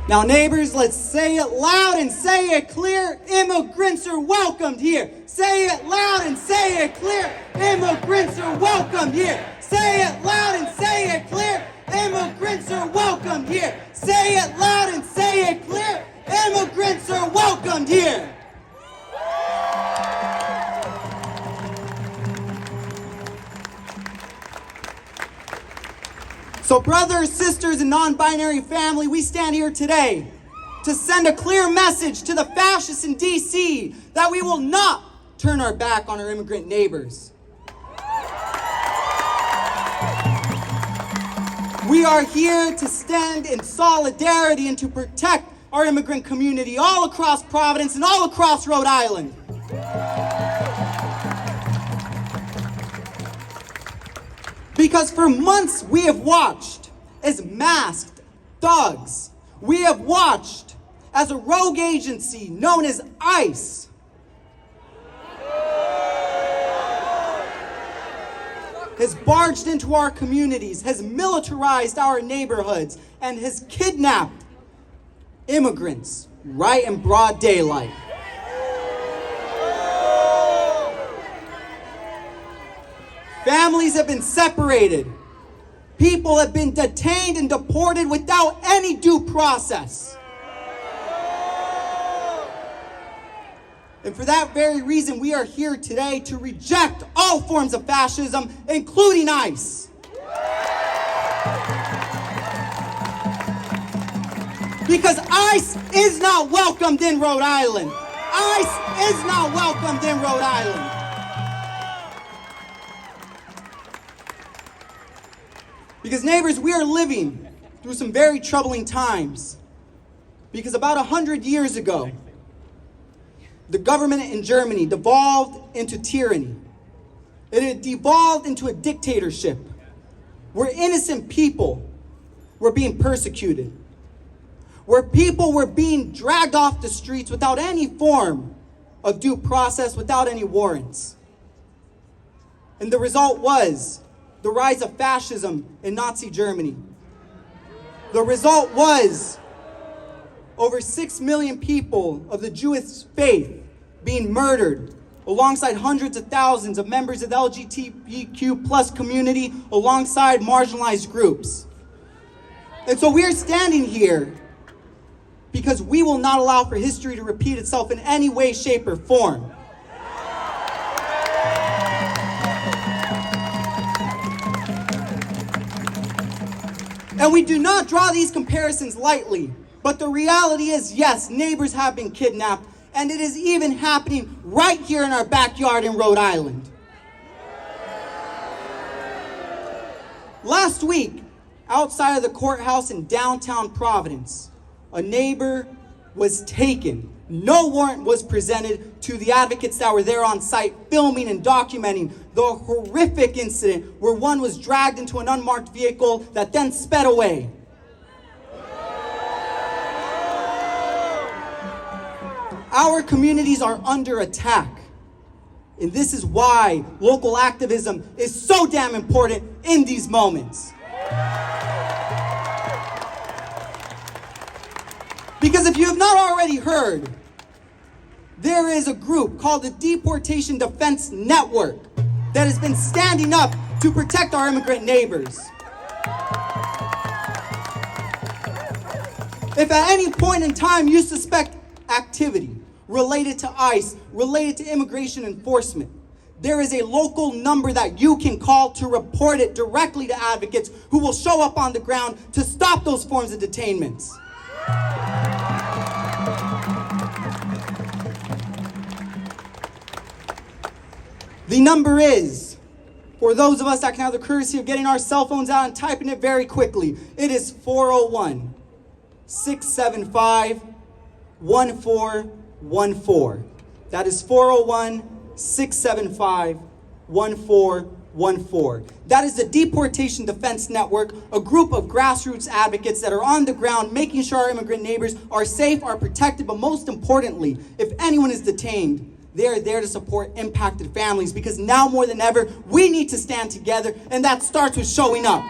Now neighbors, let's say it loud and say it clear. Immigrants are welcomed here. Say it loud and say it clear. Immigrants are welcomed here. Say it loud and say it clear. Immigrants are welcomed here. Say it loud and say it clear. Immigrants are welcomed here. So brothers, sisters, and non-binary family, we stand here today to send a clear message to the fascists in D.C. that we will not turn our back on our immigrant neighbors. We are here to stand in solidarity and to protect our immigrant community all across Providence and all across Rhode Island. Because for months we have watched as masked thugs. We have watched as a rogue agency known as ICE has barged into our communities, has militarized our neighborhoods, and has kidnapped immigrants right in broad daylight. Families have been separated. People have been detained and deported without any due process. And for that very reason, we are here today to reject all forms of fascism, including ICE. Because ICE is not welcomed in Rhode Island. ICE is not welcomed in Rhode Island. Because neighbors, we are living through some very troubling times. Because about 100 years ago, the government in Germany devolved into tyranny. It devolved into a dictatorship where innocent people were being persecuted, where people were being dragged off the streets without any form of due process, without any warrants. And the result was the rise of fascism in Nazi Germany. The result was over 6 million people of the Jewish faith being murdered, alongside hundreds of thousands of members of the LGBTQ plus community, alongside marginalized groups. And so we are standing here because we will not allow for history to repeat itself in any way, shape, or form. And we do not draw these comparisons lightly, but the reality is, yes, neighbors have been kidnapped, and it is even happening right here in our backyard in Rhode Island. Last week, outside of the courthouse in downtown Providence, a neighbor was taken. No warrant was presented to the advocates that were there on site filming and documenting the horrific incident where one was dragged into an unmarked vehicle that then sped away. Our communities are under attack. And this is why local activism is so damn important in these moments. Because if you have not already heard, there is a group called the Deportation Defense Network that has been standing up to protect our immigrant neighbors. If at any point in time you suspect activity related to ICE, related to immigration enforcement, there is a local number that you can call to report it directly to advocates who will show up on the ground to stop those forms of detainments. The number is, for those of us that can have the courtesy of getting our cell phones out and typing it very quickly, it is 401-675-1414. That is 401-675-1414. That is the Deportation Defense Network, a group of grassroots advocates that are on the ground making sure our immigrant neighbors are safe, are protected, but most importantly, if anyone is detained, they are there to support impacted families, because now more than ever, we need to stand together, and that starts with showing up.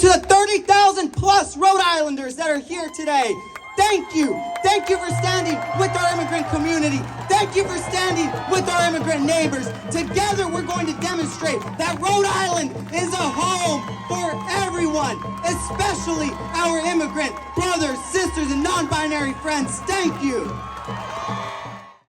to the 30,000 plus Rhode Islanders that are here today, thank you. Thank you for standing with our immigrant community. Thank you for standing with our immigrant neighbors. Together, we're going to demonstrate that Rhode Island is a home for everyone, especially our immigrant brothers, sisters, and non-binary friends. Thank you.